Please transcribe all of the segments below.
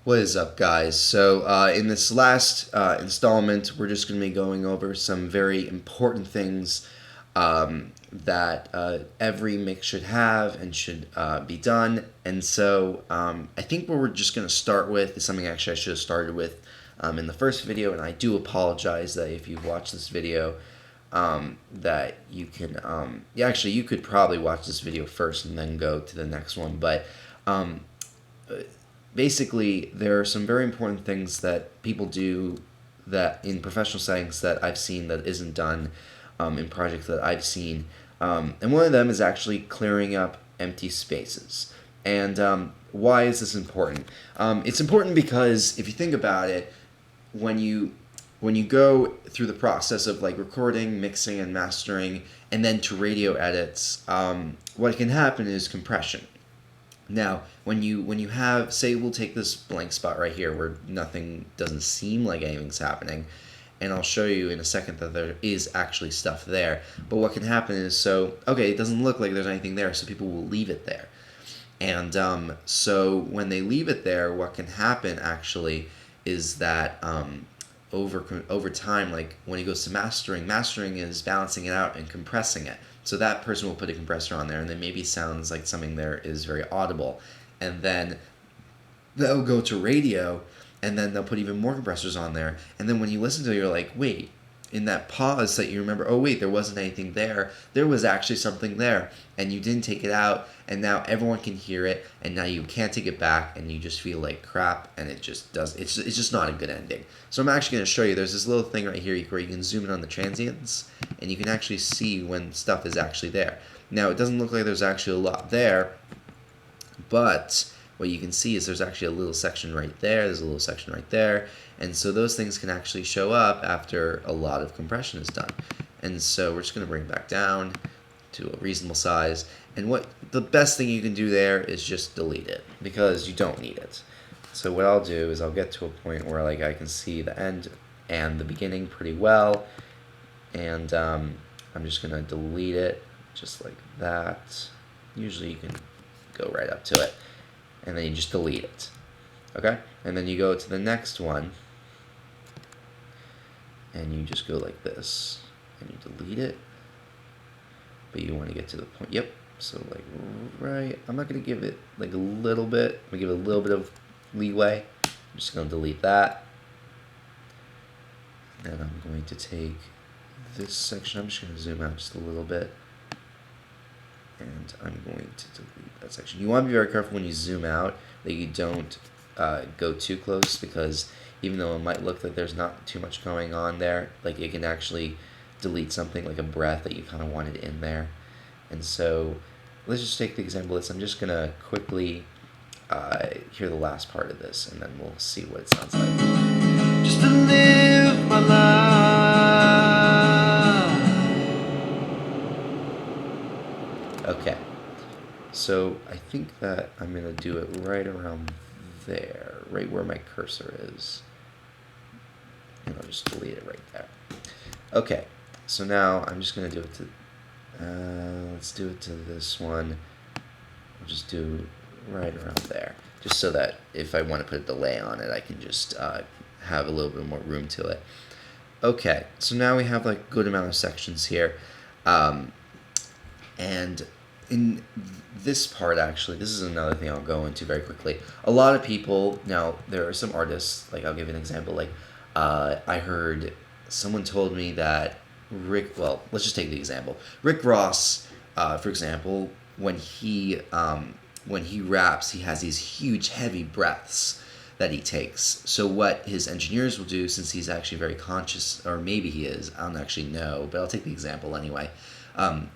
What is up, guys? So, in this last installment, we're just going to be going over some very important things that every mix should have and should be done. And so, I think what we're just going to start with is something actually I should have started with in the first video, and I do apologize that if you've watched this video, that you can, actually, you could probably watch this video first and then go to the next one, but basically, there are some very important things that people do that in professional settings that I've seen that isn't done in projects that I've seen. And one of them is actually clearing up empty spaces. And why is this important? It's important because if you think about it, when you go through the process of like recording, mixing, and mastering, and then to radio edits, what can happen is compression. Now, when you have, say, we'll take this blank spot right here where nothing doesn't seem like anything's happening, and I'll show you in a second that there is actually stuff there. But what can happen is, so, okay, it doesn't look like there's anything there, so people will leave it there. And so when they leave it there, what can happen actually is that over time, like when it goes to mastering is balancing it out and compressing it. So that person will put a compressor on there, and then maybe sounds like something there is very audible. And then they'll go to radio, and then they'll put even more compressors on there. And then when you listen to it, you're like, wait, in that pause that you remember, oh wait, there wasn't anything there. There was actually something there, and you didn't take it out, and now everyone can hear it, and now you can't take it back, and you just feel like crap, and it just does. It's just not a good ending. So I'm actually going to show you. There's this little thing right here where you can zoom in on the transients, and you can actually see when stuff is actually there. Now it doesn't look like there's actually a lot there, but what you can see is there's actually a little section right there, there's a little section right there, and so those things can actually show up after a lot of compression is done. And so we're just going to bring it back down to a reasonable size, and what the best thing you can do there is just delete it, because you don't need it. So what I'll do is I'll get to a point where like I can see the end and the beginning pretty well, and I'm just going to delete it just like that. Usually you can go right up to it, and then you just delete it. Okay? And then you go to the next one, and you just go like this, and you delete it, but you want to get to the point. Yep. So like right, I'm not going to give it like a little bit. I'm going to give it a little bit of leeway. I'm just going to delete that. And I'm going to take this section. I'm just going to zoom out just a little bit, and I'm going to delete that section. You want to be very careful when you zoom out that you don't go too close, because even though it might look like there's not too much going on there, like it can actually delete something like a breath that you kind of wanted in there. And so let's just take the example of this. I'm just going to quickly hear the last part of this, and then we'll see what it sounds like. Just to live my life. Okay. So I think that I'm going to do it right around there, right where my cursor is. And I'll just delete it right there. Okay, so now I'm just going to do it to, let's do it to this one. I'll just do right around there, just so that if I want to put a delay on it, I can just have a little bit more room to it. Okay, so now we have like a good amount of sections here. And in this part, actually, this is another thing I'll go into very quickly. A lot of people, now there are some artists, like I'll give you an example, like I heard someone told me that let's just take the example. Rick Ross, for example, when he raps, he has these huge, heavy breaths that he takes. So what his engineers will do, since he's actually very conscious, or maybe he is, I don't actually know, but I'll take the example anyway,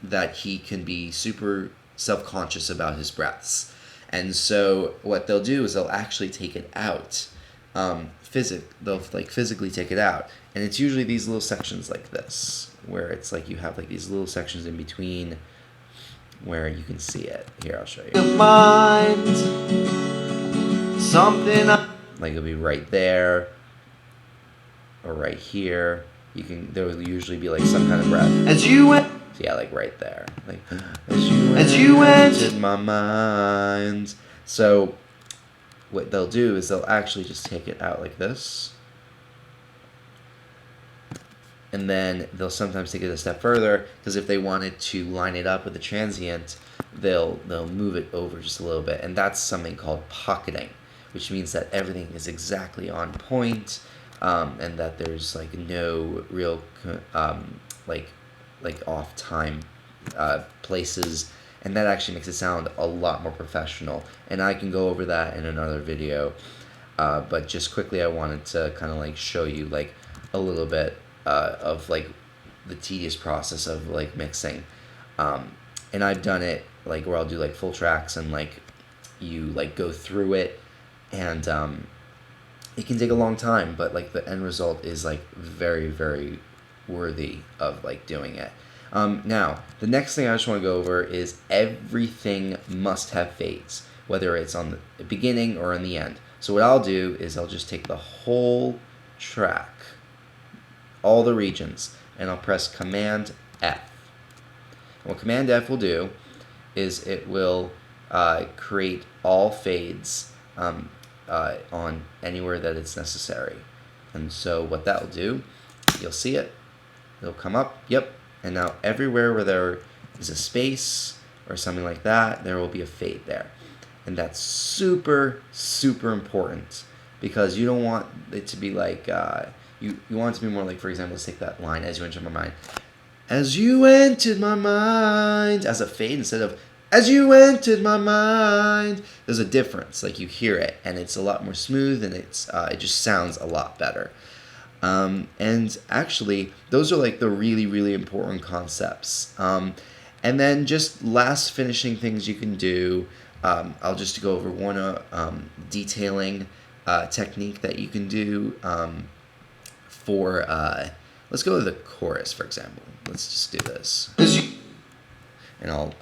that he can be super self-conscious about his breaths. And so what they'll do is they'll actually take it out. They'll like physically take it out. And it's usually these little sections like this, where it's like you have like these little sections in between where you can see it. Here, I'll show you. Mind something like it'll be right there or right here. There will usually be like some kind of breath. As you went. So yeah, like right there. Like as you entered my mind. So what they'll do is they'll actually just take it out like this. And then they'll sometimes take it a step further, because if they wanted to line it up with the transient, they'll move it over just a little bit. And that's something called pocketing, which means that everything is exactly on point, and that there's like no real like off time places, and that actually makes it sound a lot more professional. And I can go over that in another video, but just quickly I wanted to kind of like show you like a little bit of like the tedious process of like mixing, and I've done it like where I'll do like full tracks, and like you like go through it, and it can take a long time, but like the end result is like very, very worthy of like doing it. Now the next thing I just want to go over is everything must have fades, whether it's on the beginning or in the end. So what I'll do is I'll just take the whole track, all the regions, and I'll press Command F. And what Command F will do is it will create all fades on anywhere that it's necessary. And so what that will do, you'll see it, it'll come up, yep, and now everywhere where there is a space or something like that, there will be a fade there. And that's super, super important, because you don't want it to be like, you want it to be more like, for example, let's take that line, as you entered my mind. As you entered my mind, as a fade instead of as you entered my mind. There's a difference, like you hear it, and it's a lot more smooth, and it just sounds a lot better. And actually, those are like the really, really important concepts. And then just last finishing things you can do, I'll just go over one detailing technique that you can do for, let's go to the chorus, for example. Let's just do this. And I'll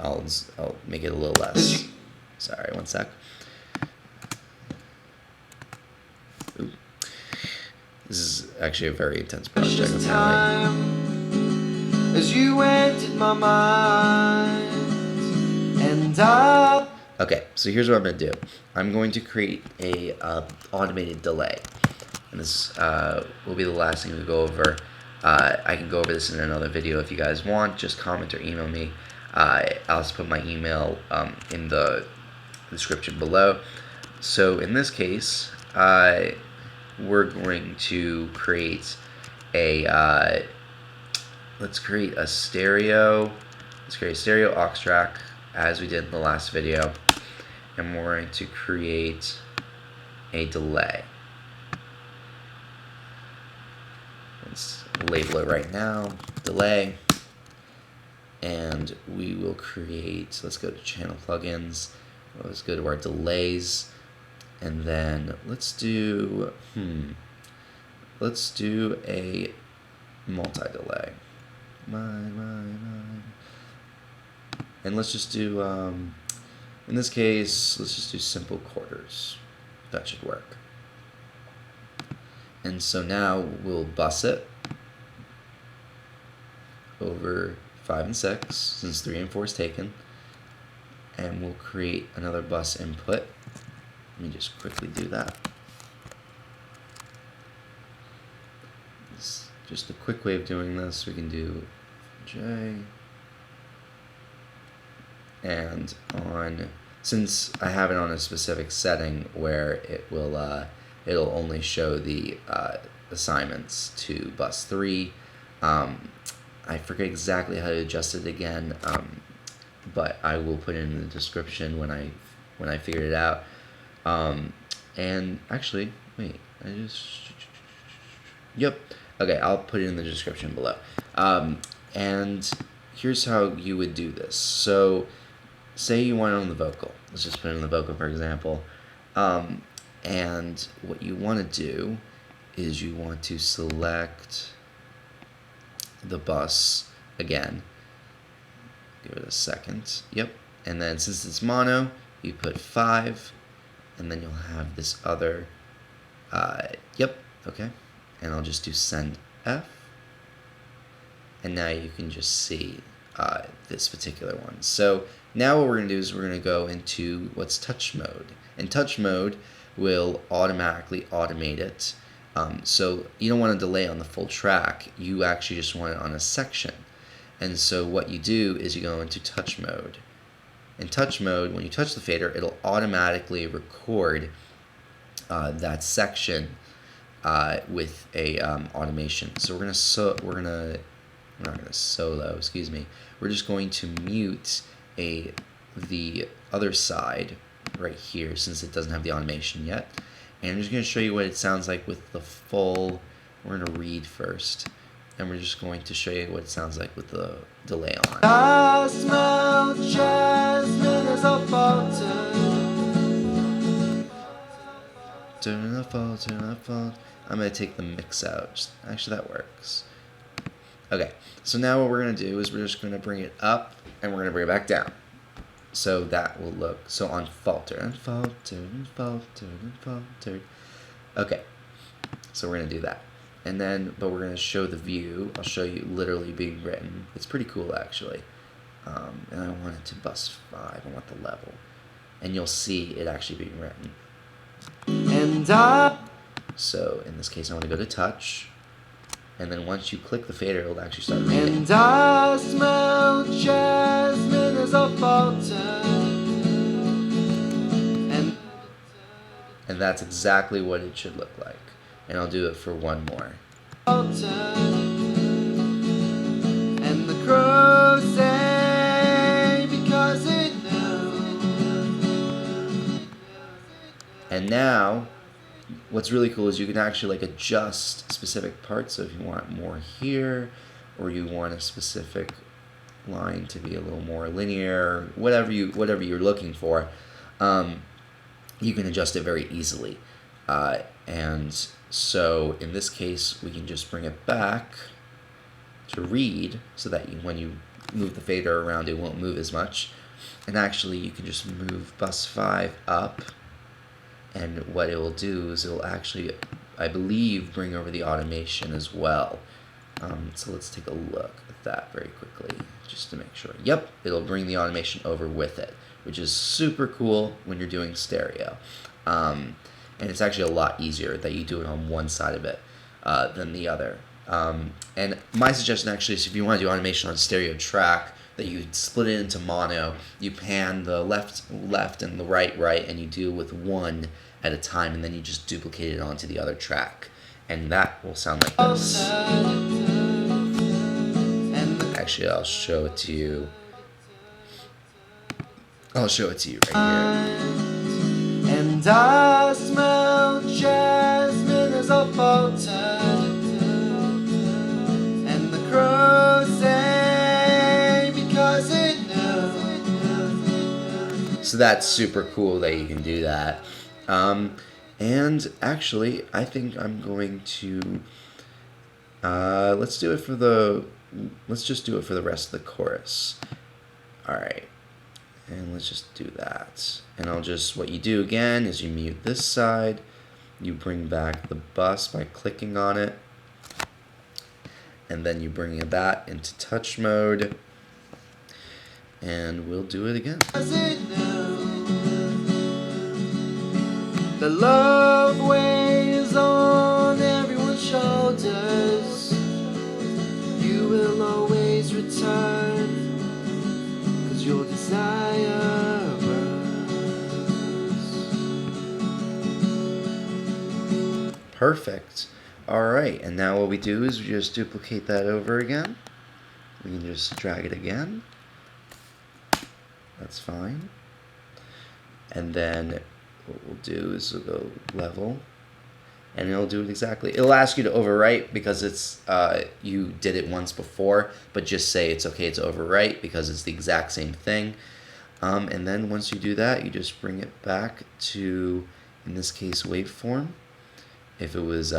make it a little less. Sorry, one sec. Ooh. This is actually a very intense project. As you entered my mind, and okay, so here's what I'm going to do. I'm going to create a automated delay, and this will be the last thing we go over. I can go over this in another video if you guys want. Just comment or email me. I'll also put my email in the description below. So in this case, we're going to create a let's create a stereo aux track, as we did in the last video, and we're going to create a delay. Let's label it right now, delay, and we will create, let's go to channel plugins, let's go to our delays, and then let's do a multi-delay. And let's just do, in this case, let's just do simple quarters. That should work. And so now we'll bus it over 5 and 6, since 3 and 4 is taken. And we'll create another bus input. Let me just quickly do that. It's just a quick way of doing this. We can do J. And since I have it on a specific setting where it will it'll only show the assignments to bus 3. I forget exactly how to adjust it again, but I will put it in the description when I figured it out. And actually, wait, yep, okay, I'll put it in the description below. And here's how you would do this. So, say you want it on the vocal. Let's just put it on the vocal, for example. And what you want to do is you want to select the bus again. Give it a second. Yep. And then since it's mono, you put 5, and then you'll have this other. Yep. Okay. And I'll just do send F. And now you can just see this particular one. So now what we're going to do is we're going to go into what's touch mode. In touch mode, will automatically automate it. So you don't want to delay on the full track. You actually just want it on a section. And so what you do is you go into touch mode. In touch mode, when you touch the fader, it'll automatically record that section with a automation. So we're not gonna solo. Excuse me. We're just going to mute the other side right here since it doesn't have the automation yet. And I'm just going to show you what it sounds like with the full. We're going to read first, and we're just going to show you what it sounds like with the delay on. I smell jasmine as a turn up, I'm going to take the mix out. Actually, that works. Okay, so now what we're going to do is we're just going to bring it up, and we're going to bring it back down. So that will look, so on faltered and faltered and faltered and faltered. Okay, so we're going to do that. And then, but we're going to show the view. I'll show you literally being written. It's pretty cool, actually. And I want it to bus 5. I want the level. And you'll see it actually being written. So in this case, I want to go to touch. And then once you click the fader, it'll actually start reading. And I smell jasmine as a and that's exactly what it should look like. And I'll do it for one more. And the crows say because it knew. And now, what's really cool is you can actually like adjust specific parts. So if you want more here, or you want a specific line to be a little more linear, whatever you're looking for, you can adjust it very easily. And so in this case, we can just bring it back to read so that when you move the fader around, it won't move as much. And actually, you can just move bus 5 up. And what it will do is it will actually, I believe, bring over the automation as well. So let's take a look at that very quickly, just to make sure. Yep, it'll bring the automation over with it, which is super cool when you're doing stereo. And it's actually a lot easier that you do it on one side of it than the other. And my suggestion actually is if you want to do automation on a stereo track, that you split it into mono, you pan the left and the right, and you do with one at a time, and then you just duplicate it onto the other track. And that will sound like this. Actually, I'll show it to you. I'll show it to you right here. And I smell jasmine as a and the crows say because it knew. So that's super cool that you can do that. And actually, I think I'm going to let's just do it for the rest of the chorus. All right. And let's just do that. And what you do again is you mute this side. You bring back the bus by clicking on it. And then you bring that into touch mode. And we'll do it again. The love weighs on everyone's shoulders. You will always return. Your desire burns. Perfect. Alright, and now what we do is we just duplicate that over again. We can just drag it again. That's fine. And then what we'll do is we'll go level. And it'll do it exactly. It'll ask you to overwrite because it's you did it once before, but just say it's okay to overwrite because it's the exact same thing. And then once you do that, you just bring it back to, in this case, waveform. If it was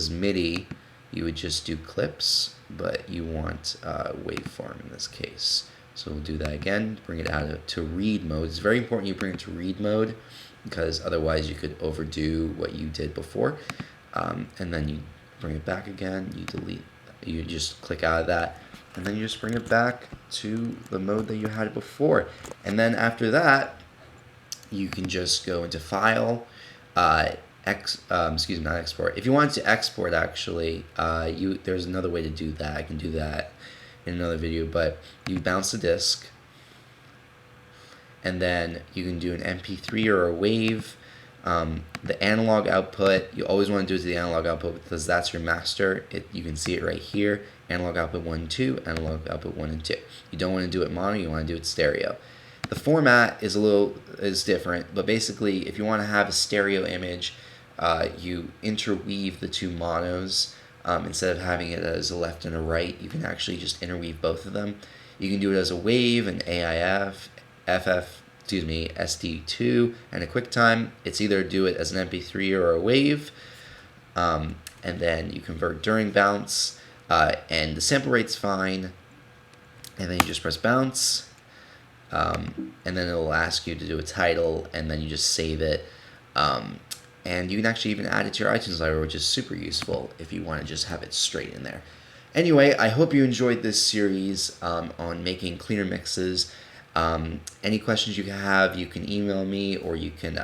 MIDI, you would just do clips, but you want waveform in this case. So we'll do that again. Bring it out to read mode. It's very important you bring it to read mode, because otherwise you could overdo what you did before. And then you bring it back again, you just click out of that, and then you just bring it back to the mode that you had it before. And then after that, you can just go into File, excuse me, not export. If you want to export, actually, there's another way to do that. I can do that in another video, but you bounce the disk, and then you can do an MP3 or a WAV. The analog output, you always want to do it to the analog output because that's your master. You can see it right here. Analog output 1 and 2, analog output 1 and 2. You don't want to do it mono, you want to do it stereo. The format is different, but basically if you want to have a stereo image, you interweave the two monos. Instead of having it as a left and a right, you can actually just interweave both of them. You can do it as a WAV, an AIF, SD2, and a QuickTime. It's either do it as an MP3 or a WAV, and then you convert during bounce, and the sample rate's fine, and then you just press bounce, and then it'll ask you to do a title, and then you just save it, and you can actually even add it to your iTunes library, which is super useful if you want to just have it straight in there. Anyway, I hope you enjoyed this series on making cleaner mixes. Any questions you have, you can email me, or you can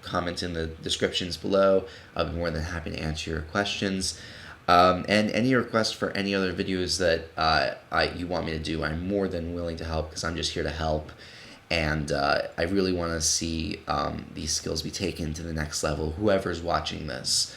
comment in the descriptions below. I'll be more than happy to answer your questions. And any requests for any other videos that you want me to do, I'm more than willing to help, because I'm just here to help. And I really want to see these skills be taken to the next level, whoever's watching this.